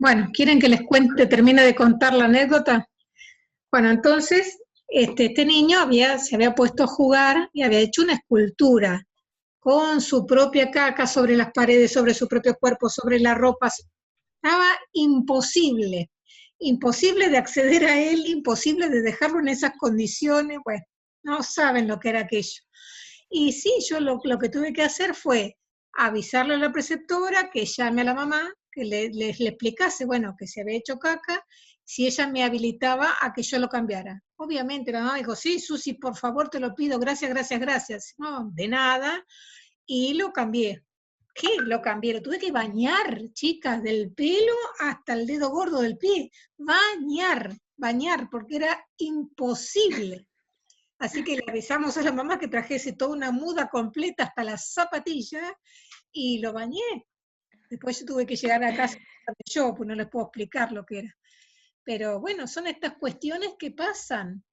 Bueno, ¿quieren que les cuente, termine de contar la anécdota? Bueno, entonces, este niño se había puesto a jugar y había hecho una escultura con su propia caca sobre las paredes, sobre su propio cuerpo, sobre la ropa. Estaba imposible, imposible de acceder a él, imposible de dejarlo en esas condiciones. Bueno, no saben lo que era aquello. Y sí, yo lo que tuve que hacer fue avisarle a la preceptora que llame a la mamá, que le explicase, bueno, que se había hecho caca, si ella me habilitaba a que yo lo cambiara. Obviamente la mamá dijo, sí, Susi, por favor, te lo pido, gracias, gracias, gracias. No, de nada, y lo cambié. ¿Qué? Lo cambié, lo tuve que bañar, chicas, del pelo hasta el dedo gordo del pie. Bañar, bañar, porque era imposible. Así que le avisamos a la mamá que trajese toda una muda completa hasta las zapatillas y lo bañé. Después yo tuve que llegar a casa yo, pues no les puedo explicar lo que era. Pero bueno, son estas cuestiones que pasan.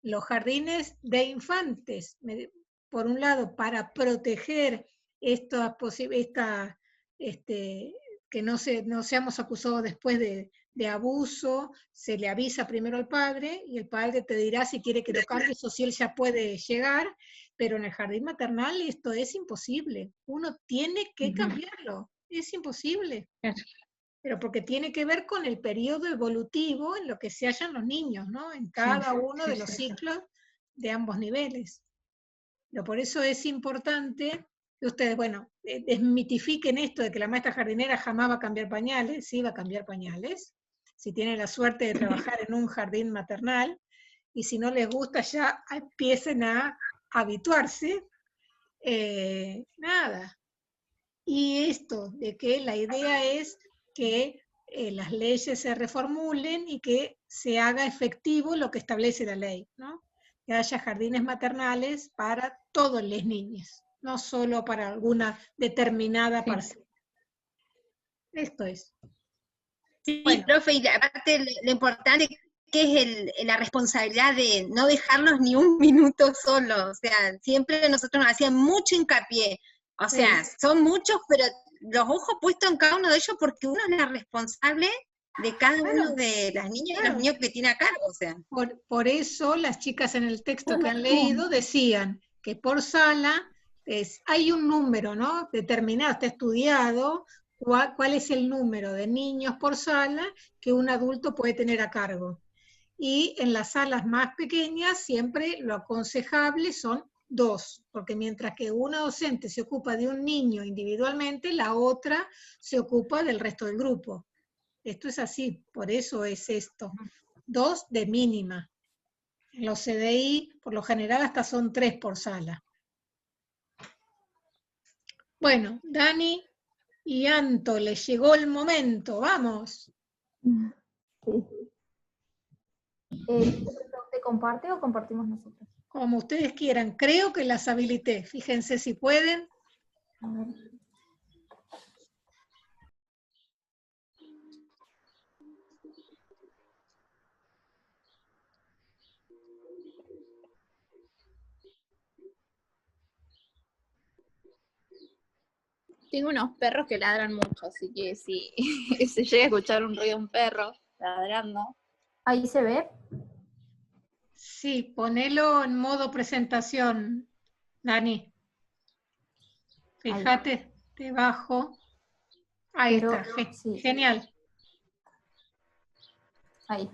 Los jardines de infantes, por un lado, para proteger que no seamos acusados después de abuso, se le avisa primero al padre y el padre te dirá si quiere que lo cambies o si él ya puede llegar, pero en el jardín maternal esto es imposible. Uno tiene que cambiarlo, es imposible. Pero porque tiene que ver con el periodo evolutivo en lo que se hallan los niños, ¿no? En cada uno de los ciclos de ambos niveles. Pero por eso es importante que ustedes, bueno, desmitifiquen esto de que la maestra jardinera jamás va a cambiar pañales, sí va a cambiar pañales, si tienen la suerte de trabajar en un jardín maternal, y si no les gusta ya empiecen a habituarse, nada. Y esto, de que la idea es que las leyes se reformulen y que se haga efectivo lo que establece la ley, ¿no? Que haya jardines maternales para todos los niños, no solo para alguna determinada parcela. Esto es. Sí, bueno, profe, y aparte lo importante que es la responsabilidad de no dejarlos ni un minuto solos, o sea, siempre nosotros nos hacían mucho hincapié, o sea, son muchos, pero los ojos puestos en cada uno de ellos porque uno es la responsable de cada uno de las niñas y los niños que tiene a cargo, o sea. Por eso las chicas en el texto que han leído decían que por sala hay un número, ¿no? Determinado, está estudiado cuál es el número de niños por sala que un adulto puede tener a cargo. Y en las salas más pequeñas siempre lo aconsejable son 2, porque mientras que una docente se ocupa de un niño individualmente, la otra se ocupa del resto del grupo. Esto es así, por eso es esto. 2 de mínima. En los CDI, por lo general, hasta son 3 por sala. Bueno, Dani y Anto, les llegó el momento, ¡vamos! Sí. ¿Usted comparte o compartimos nosotros? Como ustedes quieran, creo que las habilité. Fíjense si pueden. A ver. Tengo unos perros que ladran mucho, así que si se llega a escuchar un ruido de un perro ladrando. ¿Ahí se ve? Sí, ponelo en modo presentación, Dani. Fíjate debajo. Ahí está, sí. Genial. Ahí.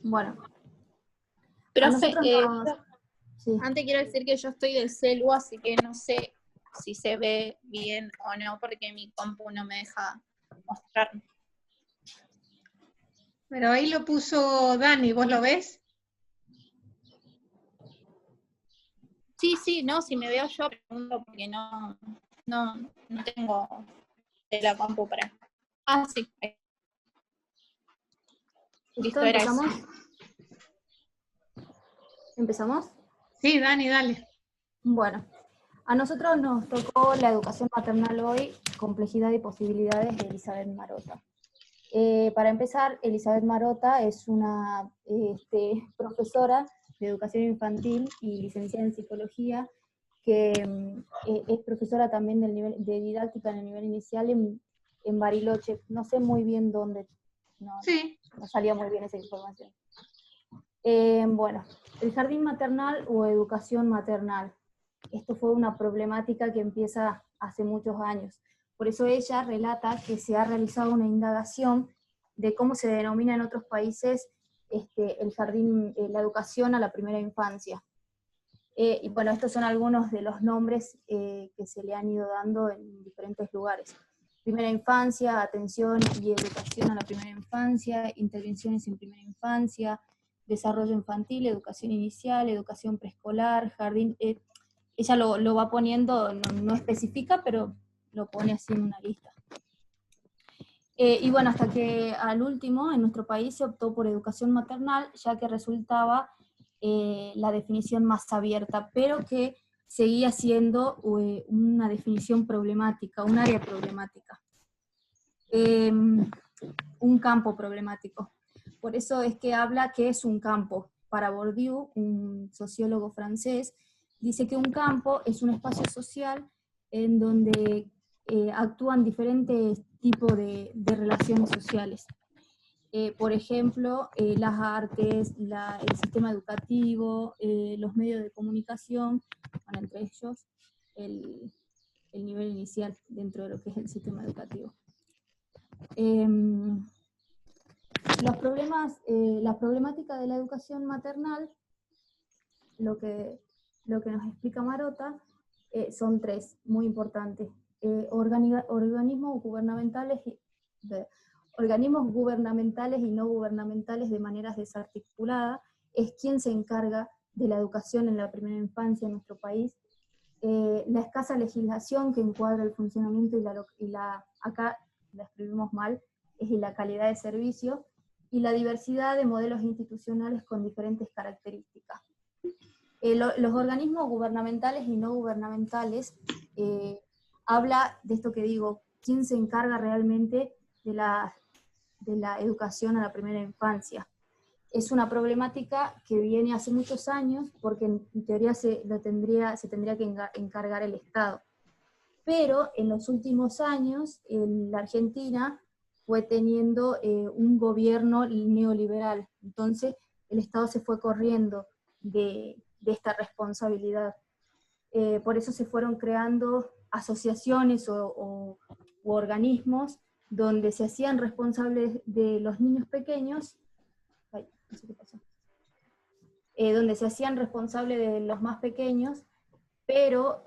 Bueno. Profe, sí. Antes quiero decir que yo estoy del celu, así que no sé si se ve bien o no, porque mi compu no me deja mostrar. Pero ahí lo puso Dani, ¿vos lo ves? Sí, no, si me veo yo, pregunto porque no tengo de la compu para... Ah, sí. ¿Listo? ¿Empezamos? ¿Empezamos? Sí, Dani, dale. Bueno, a nosotros nos tocó la educación maternal hoy, complejidad y posibilidades de Elizabeth Marota. Para empezar, Elizabeth Marota es una profesora de educación infantil y licenciada en psicología, que es profesora también de didáctica en el nivel inicial en Bariloche, no sé muy bien dónde, Sí. no salía muy bien esa información. Bueno, el jardín maternal o educación maternal. Esto fue una problemática que empieza hace muchos años. Por eso ella relata que se ha realizado una indagación de cómo se denomina en otros países el jardín, la educación a la primera infancia. Y bueno, estos son algunos de los nombres que se le han ido dando en diferentes lugares. Primera infancia, atención y educación a la primera infancia, intervenciones en primera infancia, desarrollo infantil, educación inicial, educación preescolar, jardín. Ella lo va poniendo, no especifica, pero lo pone así en una lista. Y bueno, hasta que al último, en nuestro país se optó por educación maternal, ya que resultaba la definición más abierta, pero que seguía siendo una definición problemática, un área problemática, un campo problemático. Por eso es que habla que es un campo. Para Bourdieu, un sociólogo francés, dice que un campo es un espacio social en donde actúan diferentes tipos de relaciones sociales. Por ejemplo, las artes, el sistema educativo, los medios de comunicación, bueno, entre ellos el nivel inicial dentro de lo que es el sistema educativo. La problemática de la educación maternal, lo que nos explica Marotta, son tres, muy importantes. Organismos gubernamentales y no gubernamentales de manera desarticulada, es quien se encarga de la educación en la primera infancia en nuestro país. La escasa legislación que encuadra el funcionamiento acá la escribimos mal, es la calidad de servicio, y la diversidad de modelos institucionales con diferentes características. Los organismos gubernamentales y no gubernamentales habla de esto que digo, quién se encarga realmente de la educación a la primera infancia. Es una problemática que viene hace muchos años, porque en teoría se tendría que encargar el Estado. Pero en los últimos años, en la Argentina fue teniendo un gobierno neoliberal. Entonces, el Estado se fue corriendo de esta responsabilidad. Por eso se fueron creando asociaciones u organismos donde se hacían responsables de los niños pequeños, no sé qué pasó, donde se hacían responsables de los más pequeños, pero,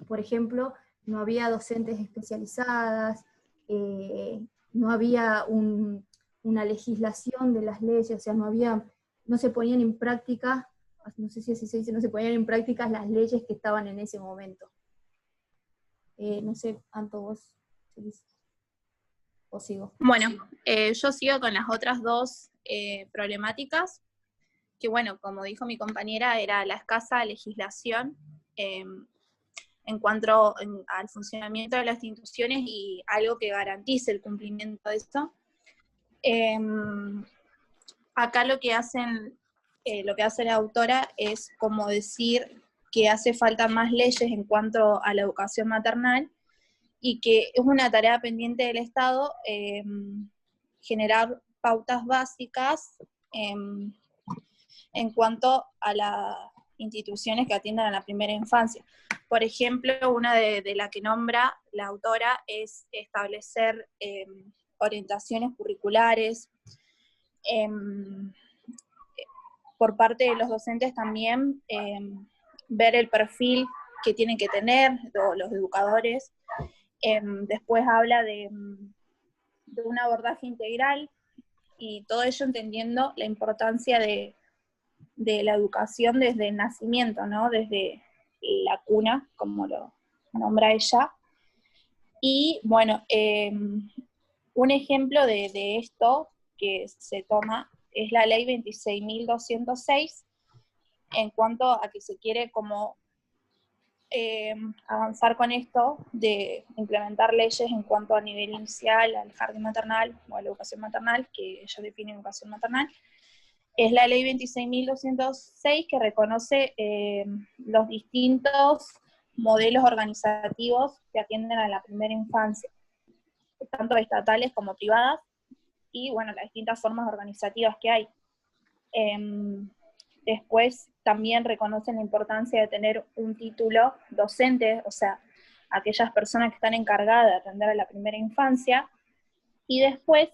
por ejemplo, no había docentes especializadas, no había una legislación de las leyes, o sea, no se ponían en práctica, no sé si así se dice, no se ponían en práctica las leyes que estaban en ese momento. No sé, Anto, vos seguís. ¿O sigo? Bueno, yo sigo con las otras dos problemáticas, que bueno, como dijo mi compañera, era la escasa legislación en cuanto al funcionamiento de las instituciones y algo que garantice el cumplimiento de esto. Acá lo que hace la autora es como decir que hace falta más leyes en cuanto a la educación maternal y que es una tarea pendiente del Estado generar pautas básicas en cuanto a las instituciones que atiendan a la primera infancia. Por ejemplo, una de la que nombra la autora es establecer orientaciones curriculares, por parte de los docentes también ver el perfil que tienen que tener los educadores. Después habla de un abordaje integral y todo ello entendiendo la importancia de la educación desde el nacimiento, ¿no? Desde la cuna, como lo nombra ella. Y bueno, un ejemplo de esto que se toma es la ley 26.206, en cuanto a que se quiere como avanzar con esto de implementar leyes en cuanto a nivel inicial, al jardín maternal o a la educación maternal, que ellos definen educación maternal. Es la ley 26.206 que reconoce los distintos modelos organizativos que atienden a la primera infancia. tanto estatales como privadas, y bueno, las distintas formas organizativas que hay. Después también reconocen la importancia de tener un título docente, o sea, aquellas personas que están encargadas de atender a la primera infancia, y después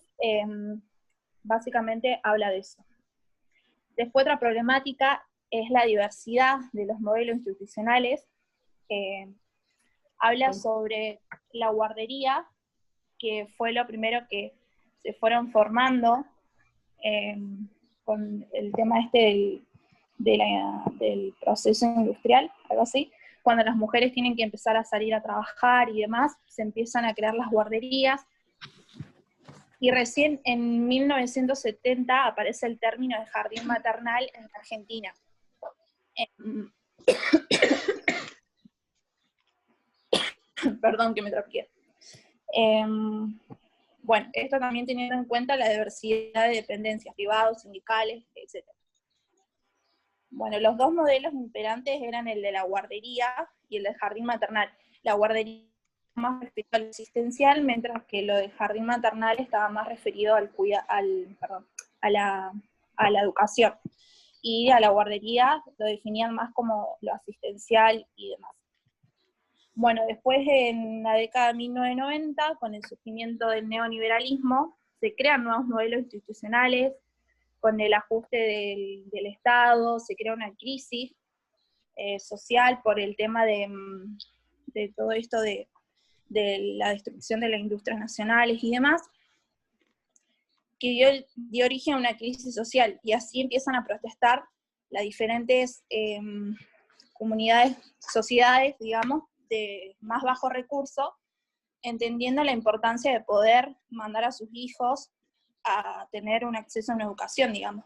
básicamente habla de eso. Después otra problemática es la diversidad de los modelos institucionales. Habla sobre la guardería, que fue lo primero que se fueron formando con el tema del proceso industrial, algo así. Cuando las mujeres tienen que empezar a salir a trabajar y demás, se empiezan a crear las guarderías. Y recién en 1970 aparece el término de jardín maternal en Argentina. Perdón que me trapié. Bueno, esto también teniendo en cuenta la diversidad de dependencias, privados, sindicales, etc. Bueno, los dos modelos imperantes eran el de la guardería y el del jardín maternal. La guardería más referido al asistencial, mientras que lo del jardín maternal estaba más referido a la educación. Y a la guardería lo definían más como lo asistencial y demás. Bueno, después en la década de 1990, con el surgimiento del neoliberalismo, se crean nuevos modelos institucionales, con el ajuste del Estado, se crea una crisis social por el tema de todo esto de la destrucción de las industrias nacionales y demás, que dio origen a una crisis social, y así empiezan a protestar las diferentes comunidades, sociedades, digamos, de más bajo recurso, entendiendo la importancia de poder mandar a sus hijos a tener un acceso a una educación, digamos,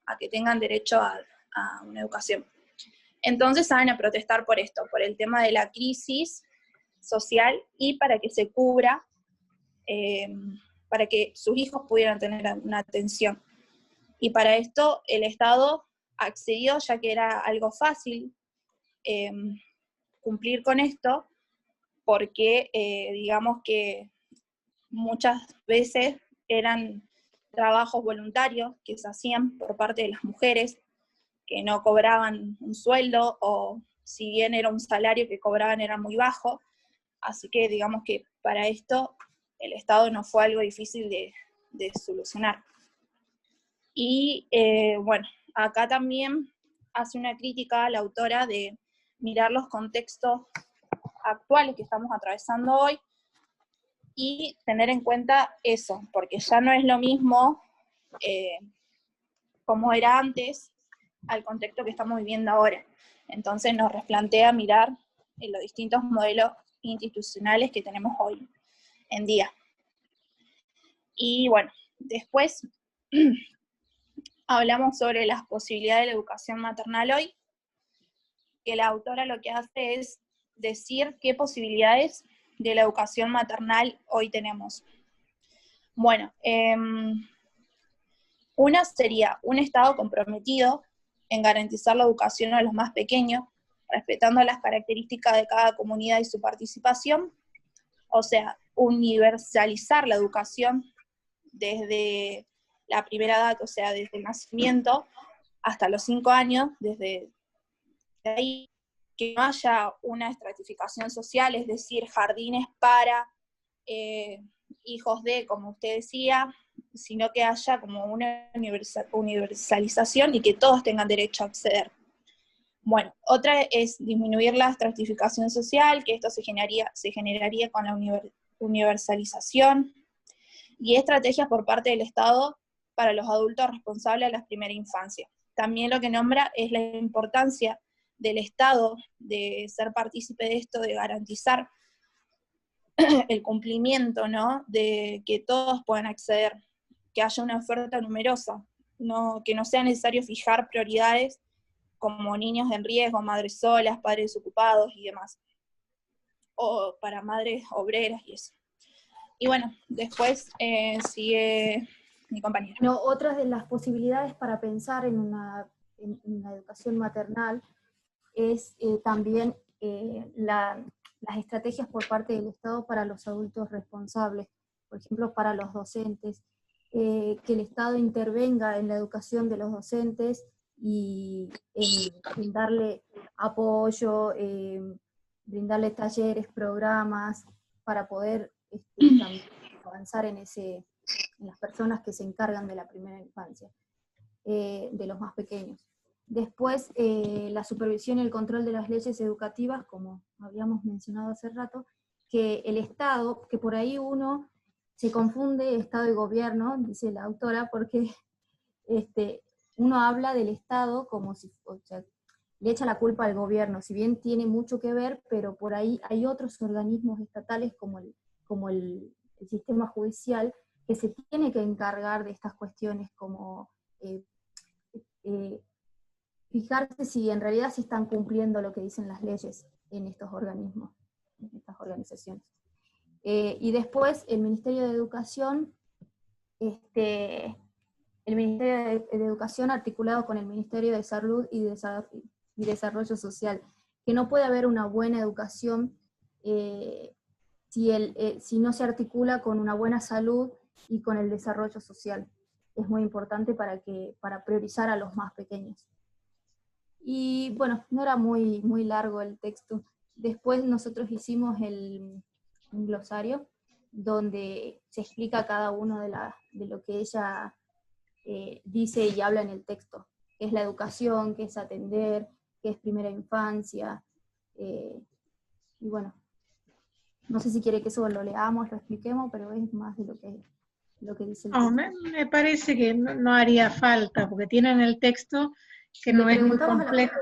a que tengan derecho a una educación. Entonces salen a protestar por esto, por el tema de la crisis social, y para que se cubra, para que sus hijos pudieran tener una atención. Y para esto el Estado accedió, ya que era algo fácil cumplir con esto, porque digamos que muchas veces eran trabajos voluntarios que se hacían por parte de las mujeres, que no cobraban un sueldo, o si bien era un salario que cobraban era muy bajo, así que digamos que para esto el Estado no fue algo difícil de solucionar. Y bueno, acá también hace una crítica a la autora de mirar los contextos actuales que estamos atravesando hoy, y tener en cuenta eso, porque ya no es lo mismo como era antes al contexto que estamos viviendo ahora. Entonces nos replantea mirar en los distintos modelos institucionales que tenemos hoy en día. Y bueno, después hablamos sobre las posibilidades de la educación maternal hoy, que la autora lo que hace es decir qué posibilidades de la educación maternal hoy tenemos. Bueno, una sería un Estado comprometido en garantizar la educación a los más pequeños, respetando las características de cada comunidad y su participación, o sea, universalizar la educación desde la primera edad, o sea, desde el nacimiento hasta los 5 años, desde ahí, que no haya una estratificación social, es decir, jardines para hijos de, como usted decía, sino que haya como una universalización y que todos tengan derecho a acceder. Bueno, otra es disminuir la estratificación social, que esto se generaría con la universalización, y estrategias por parte del Estado para los adultos responsables de la primera infancia. También lo que nombra es la importancia del Estado de ser partícipe de esto, de garantizar el cumplimiento, ¿no?, de que todos puedan acceder, que haya una oferta numerosa, que no sea necesario fijar prioridades como niños en riesgo, madres solas, padres desocupados y demás, o para madres obreras y eso. Y bueno, después sigue mi compañera. No, otras de las posibilidades para pensar en una educación maternal es también las estrategias por parte del Estado para los adultos responsables. por ejemplo, para los docentes, que el Estado intervenga en la educación de los docentes y en darle apoyo, brindarle talleres, programas, para poder también avanzar en las personas que se encargan de la primera infancia, de los más pequeños. Después, la supervisión y el control de las leyes educativas, como habíamos mencionado hace rato, que el Estado, que por ahí uno se confunde Estado y gobierno, dice la autora, porque uno habla del Estado como si, o sea, le echa la culpa al gobierno, si bien tiene mucho que ver, pero por ahí hay otros organismos estatales como el sistema judicial, que se tiene que encargar de estas cuestiones, como fijarse si en realidad se están cumpliendo lo que dicen las leyes en estos organismos, en estas organizaciones. Y después el Ministerio de Educación, el Ministerio de Educación articulado con el Ministerio de Salud y Desarrollo Social, que no puede haber una buena educación si no se articula con una buena salud y con el desarrollo social. Es muy importante para priorizar a los más pequeños. Y bueno, no era muy largo el texto. Después nosotros hicimos un glosario donde se explica cada uno de lo que ella dice y habla en el texto, qué es la educación, qué es atender, qué es primera infancia, y bueno, no sé si quiere que eso lo leamos, lo expliquemos, pero es más de lo que dice el texto. Me parece que no haría falta, porque tienen el texto que no es muy complejo.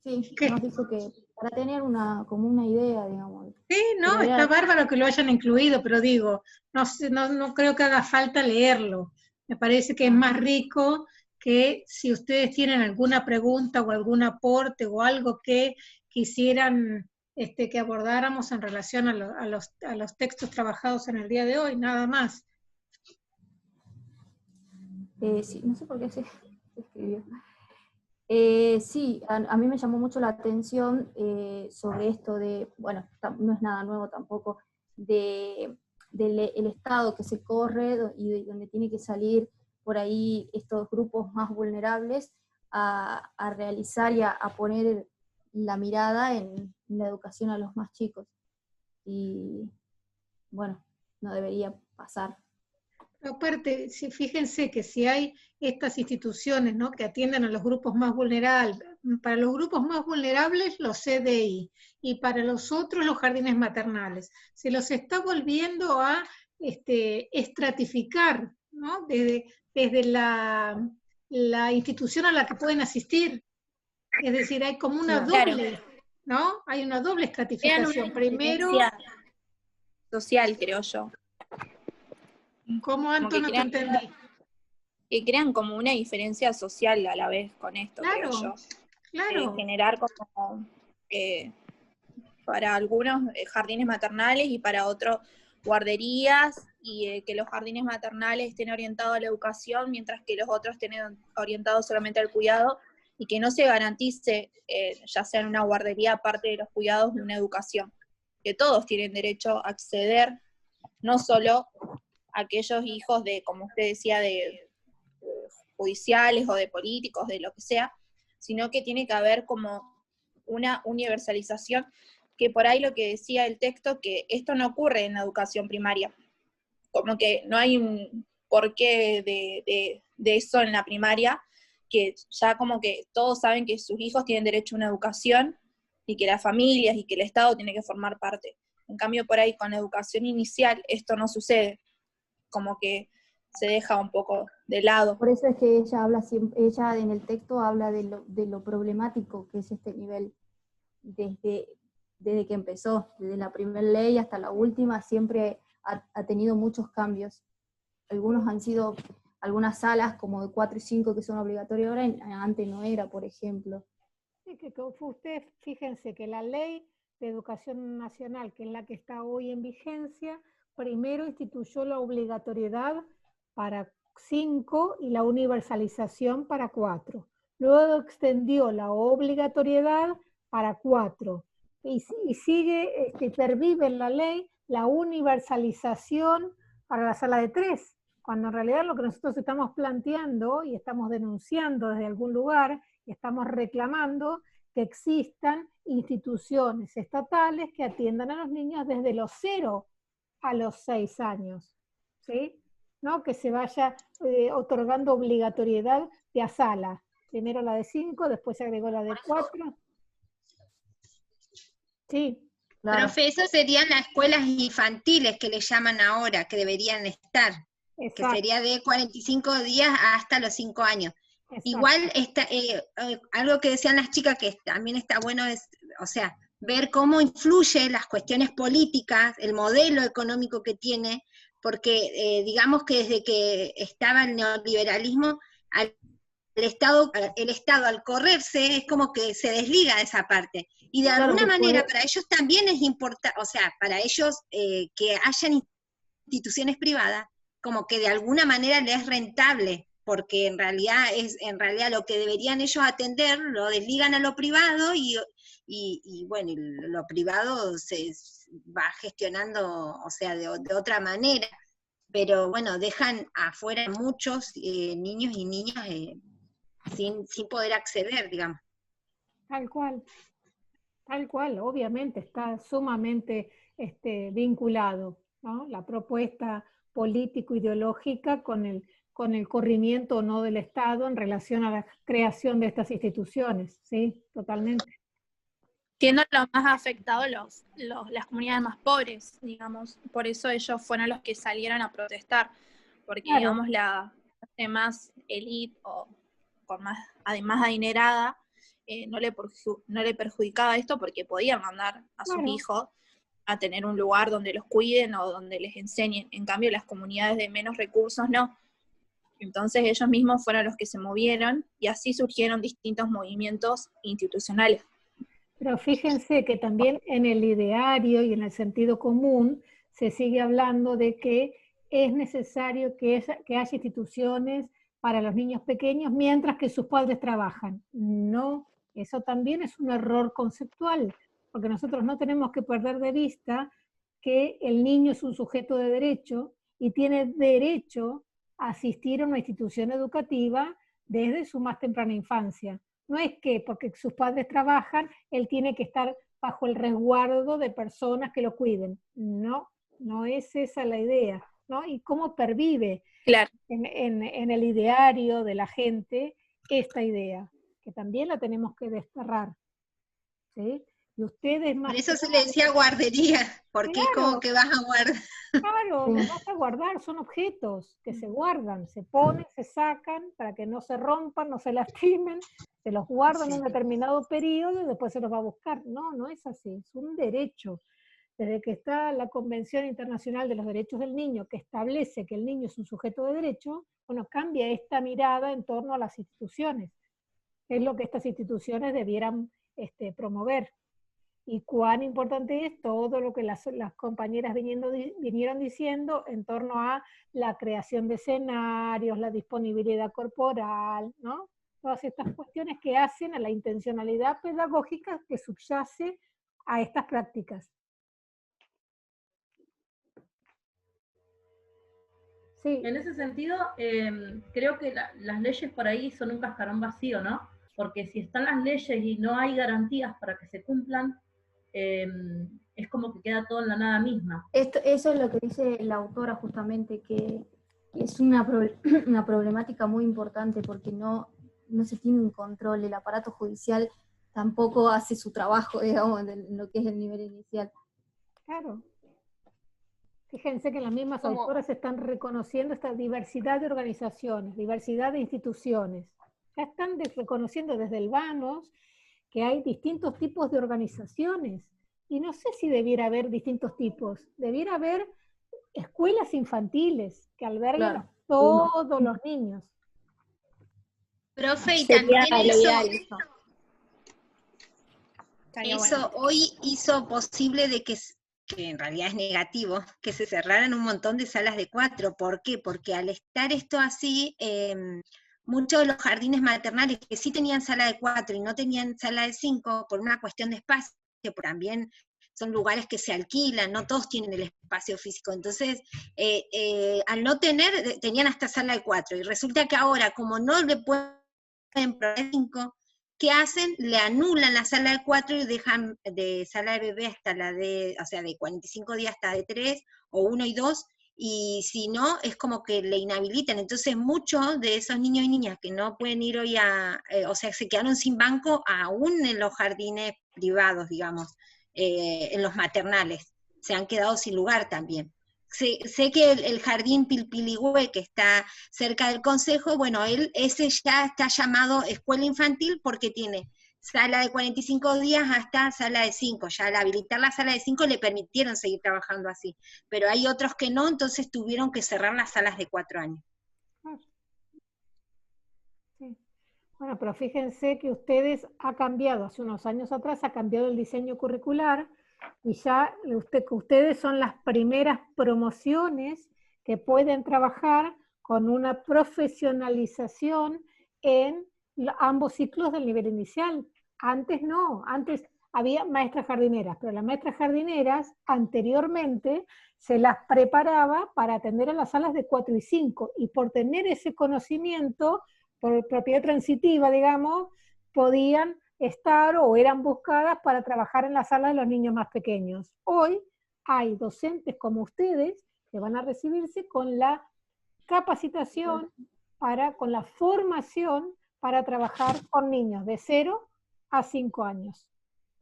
Sí, nos dijo que para tener como una idea, digamos. Sí, no, está bárbaro que lo hayan incluido, pero digo, no creo que haga falta leerlo. Me parece que es más rico que si ustedes tienen alguna pregunta o algún aporte o algo que quisieran que abordáramos en relación a los textos trabajados en el día de hoy, nada más. Sí, no sé por qué se escribió. Sí, a mí me llamó mucho la atención sobre esto de, bueno, no es nada nuevo tampoco, del Estado que se corre y donde tiene que salir por ahí estos grupos más vulnerables a realizar y a poner la mirada en la educación a los más chicos. Y bueno, no debería pasar. Aparte, fíjense que si hay estas instituciones, ¿no?, que atienden a los grupos más vulnerables, para los grupos más vulnerables los CDI, y para los otros los jardines maternales, se los está volviendo a estratificar, ¿no?, desde la institución a la que pueden asistir. Es decir, hay como una doble, ¿no? Hay una doble estratificación. Primero, social, creo yo. ¿Cómo, Anto? No te entendí. Que crean como una diferencia social a la vez con esto, claro, creo yo. Claro. Generar como para algunos jardines maternales y para otros guarderías, y que los jardines maternales estén orientados a la educación, mientras que los otros estén orientados solamente al cuidado, y que no se garantice, ya sea en una guardería, aparte de los cuidados, de una educación. Que todos tienen derecho a acceder, no solo aquellos hijos de, como usted decía, de judiciales o de políticos, de lo que sea, sino que tiene que haber como una universalización, que por ahí lo que decía el texto, que esto no ocurre en la educación primaria, como que no hay un porqué de eso en la primaria, que ya como que todos saben que sus hijos tienen derecho a una educación, y que las familias y que el Estado tiene que formar parte. En cambio, por ahí con la educación inicial esto no sucede, como que se deja un poco de lado. Por eso es que ella en el texto habla de lo problemático que es este nivel. Desde que empezó, desde la primera ley hasta la última, siempre ha tenido muchos cambios. Algunos han sido, algunas salas como de 4 y 5 que son obligatorias ahora, antes no era, por ejemplo. Sí, que ustedes fíjense que la ley de educación nacional, que es la que está hoy en vigencia, primero instituyó la obligatoriedad para 5 y la universalización para 4. Luego extendió la obligatoriedad para 4. Y sigue, pervive en la ley la universalización para la sala de 3, cuando en realidad lo que nosotros estamos planteando y estamos denunciando desde algún lugar, y estamos reclamando que existan instituciones estatales que atiendan a los niños desde los 0 a los 6 años, ¿sí? ¿No? Que se vaya otorgando obligatoriedad de a sala. Primero la de 5, después se agregó la de 4. Sí. Claro. Profe, eso serían las escuelas infantiles que le llaman ahora, que deberían estar. Exacto. Que sería de 45 días hasta los 5 años. Exacto. Igual, algo que decían las chicas que también está bueno es, o sea, ver cómo influye las cuestiones políticas, el modelo económico que tiene, porque digamos que desde que estaba el neoliberalismo, el Estado al correrse es como que se desliga de esa parte. Y de alguna manera para ellos también es importante, o sea, para ellos que hayan instituciones privadas, como que de alguna manera les es rentable, porque en realidad lo que deberían ellos atender, lo desligan a lo privado y bueno, lo privado se va gestionando, o sea, de otra manera. Pero bueno, dejan afuera muchos niños y niñas sin poder acceder, digamos. Tal cual, obviamente está sumamente vinculado, ¿no? La propuesta político-ideológica con el corrimiento o no del Estado en relación a la creación de estas instituciones, ¿sí? Totalmente. Siendo los más afectados las comunidades más pobres, digamos, por eso ellos fueron los que salieron a protestar, porque claro, digamos la clase más elite o con más adinerada no le perjudicaba esto porque podían mandar a sus hijos a tener un lugar donde los cuiden o donde les enseñen. En cambio, las comunidades de menos recursos no. Entonces ellos mismos fueron los que se movieron y así surgieron distintos movimientos institucionales. Pero fíjense que también en el ideario y en el sentido común se sigue hablando de que es necesario que haya instituciones para los niños pequeños mientras que sus padres trabajan. No, eso también es un error conceptual, porque nosotros no tenemos que perder de vista que el niño es un sujeto de derecho y tiene derecho a asistir a una institución educativa desde su más temprana infancia. No es que porque sus padres trabajan, él tiene que estar bajo el resguardo de personas que lo cuiden. No, no es esa la idea, ¿no? Y cómo pervive claro, en el ideario de la gente esta idea, que también la tenemos que desterrar, ¿sí? Y ustedes más... Por eso se le decía guardería, porque claro, es como que vas a guardar. Claro, los vas a guardar, son objetos que se guardan, se ponen, se sacan para que no se rompan, no se lastimen, se los guardan en un determinado periodo y después se los va a buscar. No, no es así, es un derecho. Desde que está la Convención Internacional de los Derechos del Niño, que establece que el niño es un sujeto de derecho, bueno, cambia esta mirada en torno a las instituciones. Es lo que estas instituciones debieran promover. Y cuán importante es todo lo que las compañeras vinieron diciendo en torno a la creación de escenarios, la disponibilidad corporal, ¿no? Todas estas cuestiones que hacen a la intencionalidad pedagógica que subyace a estas prácticas. Sí. En ese sentido, creo que las leyes por ahí son un cascarón vacío, ¿no? Porque si están las leyes y no hay garantías para que se cumplan, es como que queda todo en la nada misma. Eso es lo que dice la autora justamente, que es una problemática muy importante porque no se tiene un control, el aparato judicial tampoco hace su trabajo, digamos, en lo que es el nivel inicial. Claro. Fíjense que las mismas autoras están reconociendo esta diversidad de organizaciones, diversidad de instituciones. Ya están reconociendo desde el Vamos que hay distintos tipos de organizaciones. Y no sé si debiera haber distintos tipos. Debiera haber escuelas infantiles que alberguen a todos los niños. Profe, y también eso hoy hizo posible de que en realidad es negativo, que se cerraran un montón de salas de 4. ¿Por qué? Porque al estar esto así, muchos de los jardines maternales que sí tenían sala de 4 y no tenían sala de 5, por una cuestión de espacio, también son lugares que se alquilan, no todos tienen el espacio físico. Entonces, al no tener, tenían hasta sala de 4, y resulta que ahora, como no le pueden proveer 5, ¿qué hacen? Le anulan la sala de 4 y dejan de sala de bebé hasta la de, o sea, de 45 días hasta de 3, o 1 y 2, y si no, es como que le inhabilitan. Entonces muchos de esos niños y niñas que no pueden ir hoy o sea, se quedaron sin banco aún en los jardines privados, digamos, en los maternales, se han quedado sin lugar también. Sé que el jardín Pilpiligüe, que está cerca del Consejo, bueno, ese ya está llamado escuela infantil porque tiene sala de 45 días hasta sala de 5, ya al habilitar la sala de 5 le permitieron seguir trabajando así, pero hay otros que no, entonces tuvieron que cerrar las salas de 4 años. Sí. Bueno, pero fíjense que ustedes ha cambiado, hace unos años atrás ha cambiado el diseño curricular, y ya ustedes son las primeras promociones que pueden trabajar con una profesionalización en ambos ciclos del nivel inicial. Antes no, antes había maestras jardineras, pero las maestras jardineras anteriormente se las preparaba para atender a las salas de 4 y 5, y por tener ese conocimiento, por propiedad transitiva, digamos, podían estar o eran buscadas para trabajar en la sala de los niños más pequeños. Hoy hay docentes como ustedes que van a recibirse con la capacitación, con la formación para trabajar con niños de 0 a 5 años,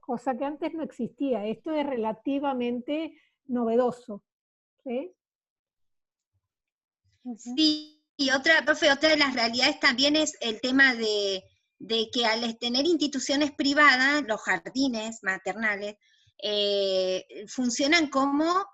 cosa que antes no existía. Esto es relativamente novedoso, ¿sí? Sí, y profe, otra de las realidades también es el tema de que al tener instituciones privadas, los jardines maternales, funcionan como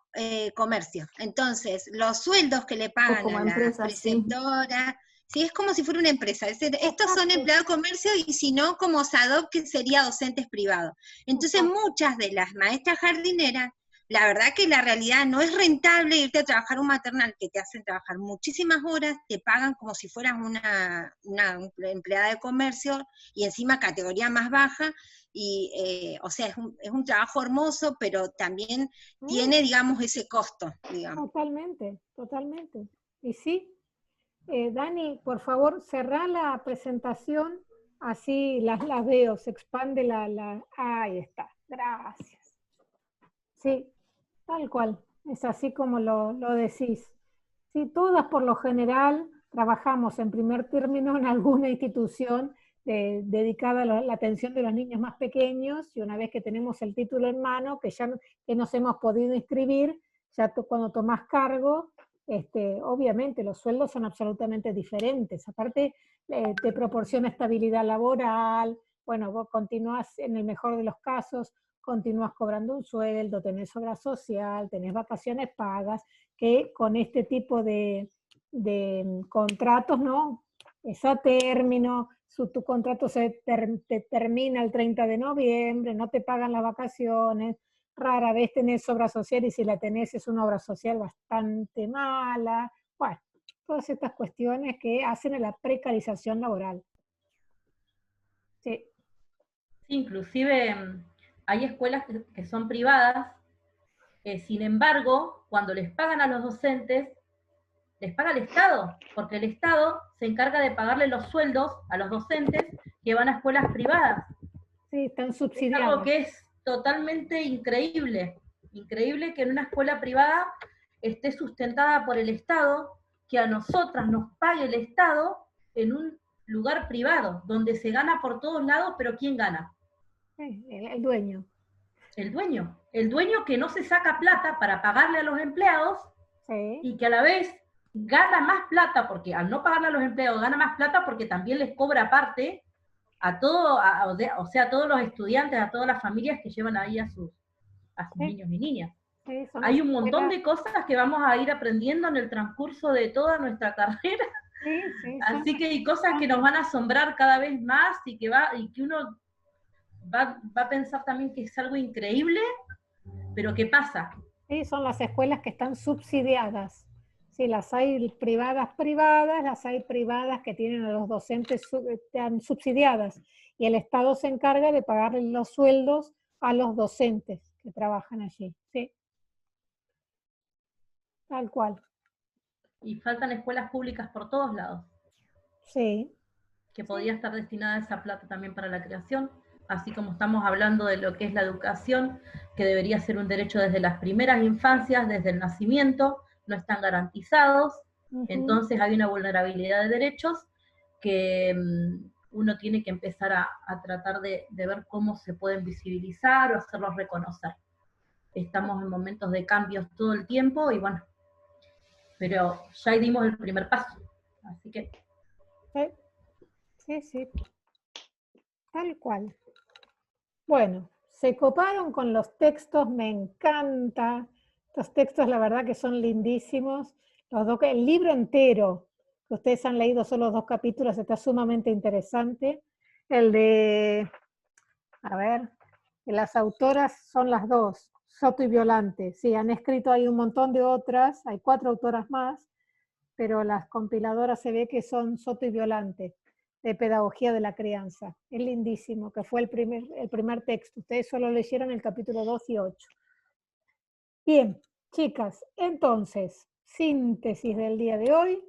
comercio. Entonces, los sueldos que le pagan a las preceptoras, sí, es como si fuera una empresa. Es decir, estos son empleados de comercio, y si no, como SADOP, que sería docentes privados. Entonces, muchas de las maestras jardineras, la verdad que la realidad no es rentable irte a trabajar un maternal, que te hacen trabajar muchísimas horas, te pagan como si fueras una empleada de comercio, y encima categoría más baja, y o sea, es un trabajo hermoso, pero también tiene, digamos, ese costo, digamos. Totalmente, totalmente. Y sí, Dani, por favor, cerrá la presentación, así las veo, se expande ahí está, gracias. Sí, tal cual, es así como lo decís. Sí, todas por lo general trabajamos en primer término en alguna institución dedicada a la atención de los niños más pequeños, y una vez que tenemos el título en mano, que nos hemos podido inscribir, ya cuando tomás cargo, obviamente los sueldos son absolutamente diferentes. Aparte, te proporciona estabilidad laboral, bueno, vos continuás, en el mejor de los casos, continúas cobrando un sueldo, tenés obra social, tenés vacaciones pagas, que con este tipo de contratos, ¿no? Es a término, tu contrato te termina el 30 de noviembre, no te pagan las vacaciones, rara vez tenés obra social, y si la tenés es una obra social bastante mala. Bueno, todas estas cuestiones que hacen a la precarización laboral. Sí. Inclusive hay escuelas que son privadas, sin embargo, cuando les pagan a los docentes, les paga el Estado, porque el Estado se encarga de pagarle los sueldos a los docentes que van a escuelas privadas. Sí, están subsidiados. Es algo que es totalmente increíble. Increíble que en una escuela privada esté sustentada por el Estado, que a nosotras nos pague el Estado en un lugar privado, donde se gana por todos lados, pero ¿quién gana? El dueño. El dueño. El dueño que no se saca plata para pagarle a los empleados, sí, y que a la vez gana más plata, porque al no pagarle a los empleados gana más plata porque también les cobra aparte a todo, o sea, a todos los estudiantes, a todas las familias que llevan ahí a sus sí, niños y niñas. Sí, hay un montón de cosas que vamos a ir aprendiendo en el transcurso de toda nuestra carrera. Sí, sí, así que hay cosas que nos van a asombrar cada vez más, y que uno va a pensar también que es algo increíble, pero ¿qué pasa? Sí, son las escuelas que están subsidiadas. Sí, las hay privadas, las hay privadas que tienen a los docentes subsidiadas, y el Estado se encarga de pagarle los sueldos a los docentes, que trabajan allí, sí. Tal cual. Y faltan escuelas públicas por todos lados. Sí. Que podría estar destinada esa plata también para la creación, así como estamos hablando de lo que es la educación, que debería ser un derecho desde las primeras infancias, desde el nacimiento, no están garantizados, entonces hay una vulnerabilidad de derechos que uno tiene que empezar a tratar de ver cómo se pueden visibilizar o hacerlos reconocer. Estamos en momentos de cambios todo el tiempo y bueno, pero ya dimos el primer paso, así que... Sí, sí, tal cual. Bueno, se coparon con los textos, me encanta. Los textos, la verdad que son lindísimos. El libro entero, que ustedes han leído solo 2 capítulos, está sumamente interesante. El de, a ver, las autoras son las 2, Soto y Violante. Sí, han escrito ahí un montón de otras, hay 4 autoras más, pero las compiladoras se ve que son Soto y Violante, de Pedagogía de la Crianza. Es lindísimo, que fue el primer texto. Ustedes solo leyeron el capítulo 2 y 8. Bien, chicas, entonces, síntesis del día de hoy.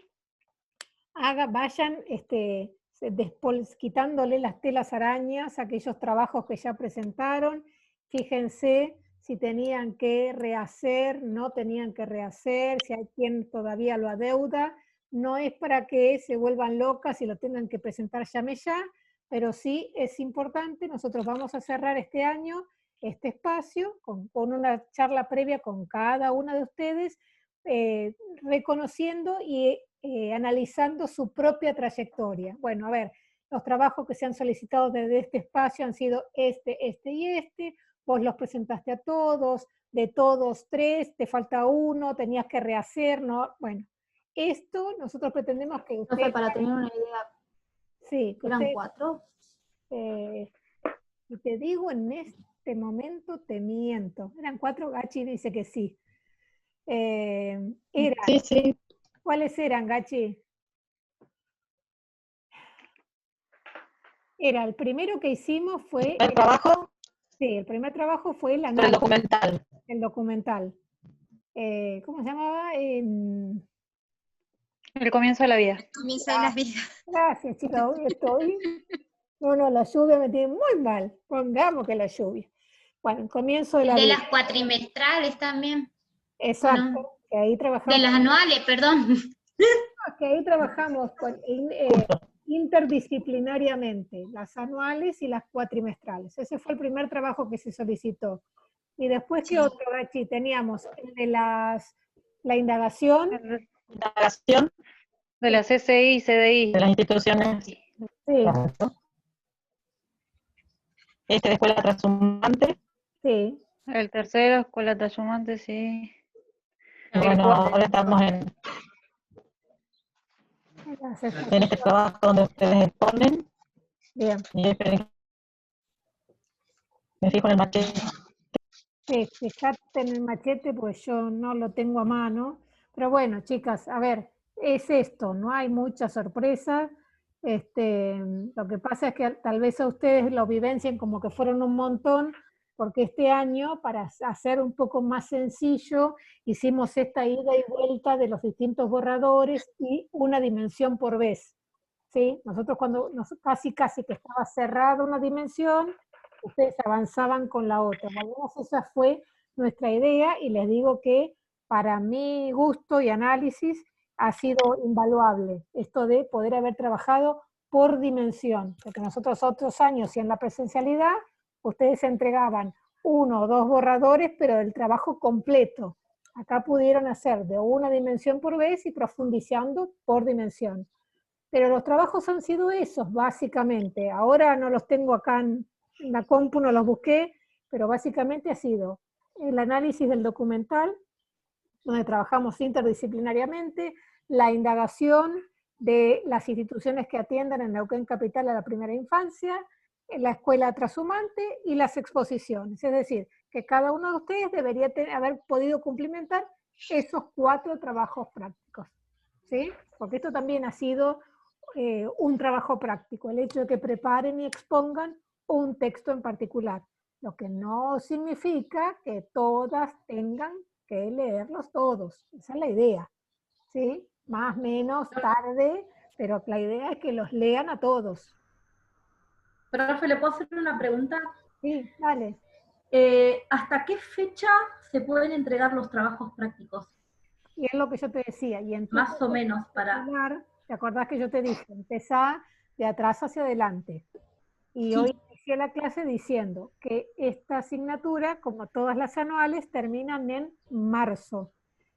Vayan quitándole las telas arañas a aquellos trabajos que ya presentaron. Fíjense si tenían que rehacer, no tenían que rehacer, si hay quien todavía lo adeuda. No es para que se vuelvan locas y lo tengan que presentar llame ya, pero sí es importante. Nosotros vamos a cerrar este año este espacio con una charla previa con cada una de ustedes, reconociendo y analizando su propia trayectoria. Bueno, a ver, los trabajos que se han solicitado desde este espacio han sido este y este. Vos los presentaste a todos, de todos 3, te falta 1, tenías que rehacer, ¿no? Bueno, esto nosotros pretendemos que ustedes... Profe, para tener una idea, sí, ¿eran ustedes, 4? y te digo, en este momento te miento. ¿Eran 4? Gachi dice que sí. Sí, sí. ¿Cuáles eran, Gachi? El primero que hicimos fue... ¿El trabajo? Sí, el primer trabajo fue el El documental. El documental. ¿Cómo se llamaba? El comienzo de la vida. El comienzo de la vida. Gracias, chicas, hoy estoy... No, la lluvia me tiene muy mal. Pongamos que la lluvia. Bueno, el comienzo de la vida. De las cuatrimestrales también. Exacto, ¿No? que ahí trabajamos... De las anuales, perdón. Que ahí trabajamos interdisciplinariamente, las anuales y las cuatrimestrales. Ese fue el primer trabajo que se solicitó. Y después, ¿qué otro, Gachi? Teníamos el de la indagación. Indagación de la CCI y CDI. De las instituciones. Sí. De escuela transhumante. Sí. El tercero, escuela transhumante, sí. Bueno, ahora estamos en este trabajo donde ustedes exponen. Bien. Y me fijo en el machete. Sí, fíjate en el machete, pues yo no lo tengo a mano. Pero bueno, chicas, a ver, es esto, no hay mucha sorpresa. Lo que pasa es que tal vez a ustedes lo vivencien como que fueron un montón, porque este año, para hacer un poco más sencillo, hicimos esta ida y vuelta de los distintos borradores y una dimensión por vez. ¿Sí? Nosotros cuando casi que estaba cerrada una dimensión, ustedes avanzaban con la otra. Al menos esa fue nuestra idea y les digo que para mi gusto y análisis ha sido invaluable esto de poder haber trabajado por dimensión, porque nosotros otros años y en la presencialidad ustedes entregaban 1 o 2 borradores, pero del trabajo completo. Acá pudieron hacer de una dimensión por vez y profundizando por dimensión. Pero los trabajos han sido esos, básicamente. Ahora no los tengo acá en la compu, no los busqué, pero básicamente ha sido el análisis del documental, donde trabajamos interdisciplinariamente, la indagación de las instituciones que atiendan en Neuquén Capital a la primera infancia, la escuela transhumante y las exposiciones. Es decir, que cada uno de ustedes debería haber podido cumplimentar esos 4 trabajos prácticos. ¿Sí? Porque esto también ha sido un trabajo práctico, el hecho de que preparen y expongan un texto en particular. Lo que no significa que todas tengan que leerlos todos. Esa es la idea, ¿sí? Más, menos, tarde, pero la idea es que los lean a todos. Profe, ¿le puedo hacer una pregunta? Sí, dale. ¿Hasta qué fecha se pueden entregar los trabajos prácticos? Y es lo que yo te decía. Y en tu Más o menos para... ¿te acordás que yo te dije? Empezá de atrás hacia adelante. Y Sí. hoy inicié la clase diciendo que esta asignatura, como todas las anuales, terminan en marzo.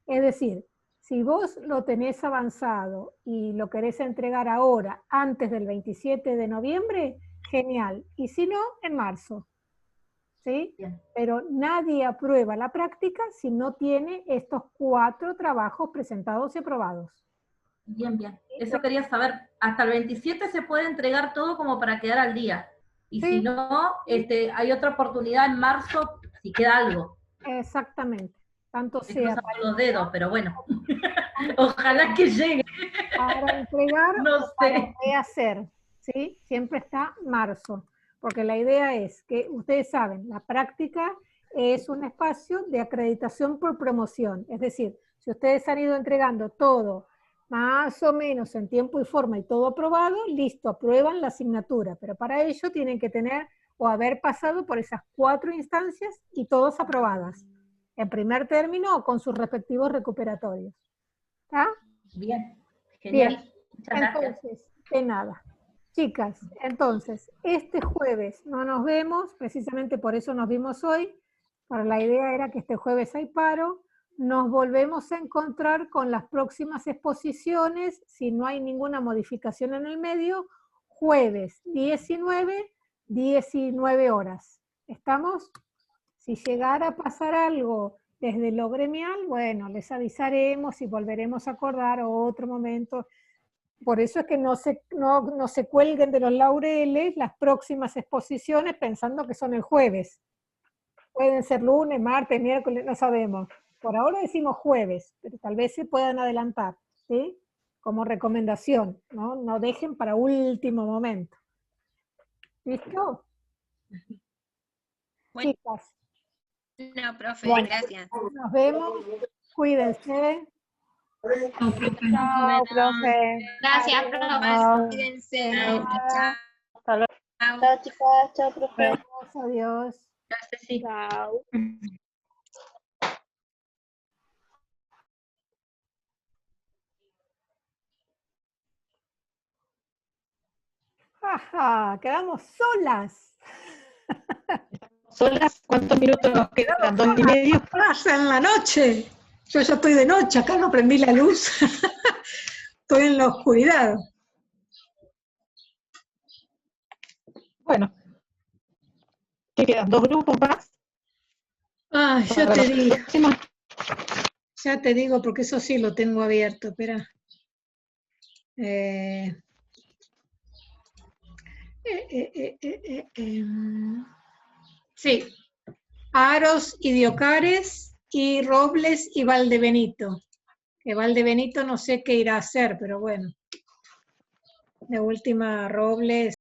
Es decir, si vos lo tenés avanzado y lo querés entregar ahora, antes del 27 de noviembre, genial. Y si no, en marzo. ¿Sí? Bien. Pero nadie aprueba la práctica si no tiene estos 4 trabajos presentados y aprobados. Bien, bien. Eso quería saber. Hasta el 27 se puede entregar todo como para quedar al día. Y Sí. si no, hay otra oportunidad en marzo si queda algo. Exactamente. Tanto Se sea cruzan los dedos, pero bueno. Ojalá que llegue. para entregar No o para sé. rehacer. ¿Sí? Siempre está marzo. Porque la idea es que, ustedes saben, la práctica es un espacio de acreditación por promoción. Es decir, si ustedes han ido entregando todo más o menos en tiempo y forma y todo aprobado, listo, aprueban la asignatura. Pero para ello tienen que tener o haber pasado por esas 4 instancias y todas aprobadas. En primer término o con sus respectivos recuperatorios. ¿Está? Bien, genial. Bien. Muchas gracias. Entonces, de nada. Chicas, entonces, este jueves no nos vemos, precisamente por eso nos vimos hoy, pero la idea era que este jueves hay paro, nos volvemos a encontrar con las próximas exposiciones, si no hay ninguna modificación en el medio, jueves 19 horas. ¿Estamos? Si llegara a pasar algo desde lo gremial, bueno, les avisaremos y volveremos a acordar otro momento. Por eso es que no se cuelguen de los laureles las próximas exposiciones pensando que son el jueves. Pueden ser lunes, martes, miércoles, no sabemos. Por ahora decimos jueves, pero tal vez se puedan adelantar, ¿sí? Como recomendación, ¿no? No dejen para último momento. ¿Listo? Bueno. Chicas. No, profe, Bueno, gracias. nos vemos. Cuídense. Chao, profe. Gracias, profe. Chao. Cuídense. Nada. Hasta luego. Chao. Chao, chicas. Chao, profe. Adiós, adiós. Gracias, sí. Chao. Ajá, quedamos solas. ¿Solas? ¿Cuántos minutos nos quedan? ¿2 y medio? Pasa en la noche. Yo ya estoy de noche, acá no prendí la luz. Estoy en la oscuridad. Bueno. ¿Qué quedan? ¿2 grupos más? Ah, ya Para te la digo. próxima. Ya te digo, porque eso sí lo tengo abierto, espera. Sí, Aros y Diocares y Robles y Valdebenito. Que Valdebenito no sé qué irá a hacer, pero bueno. De última, Robles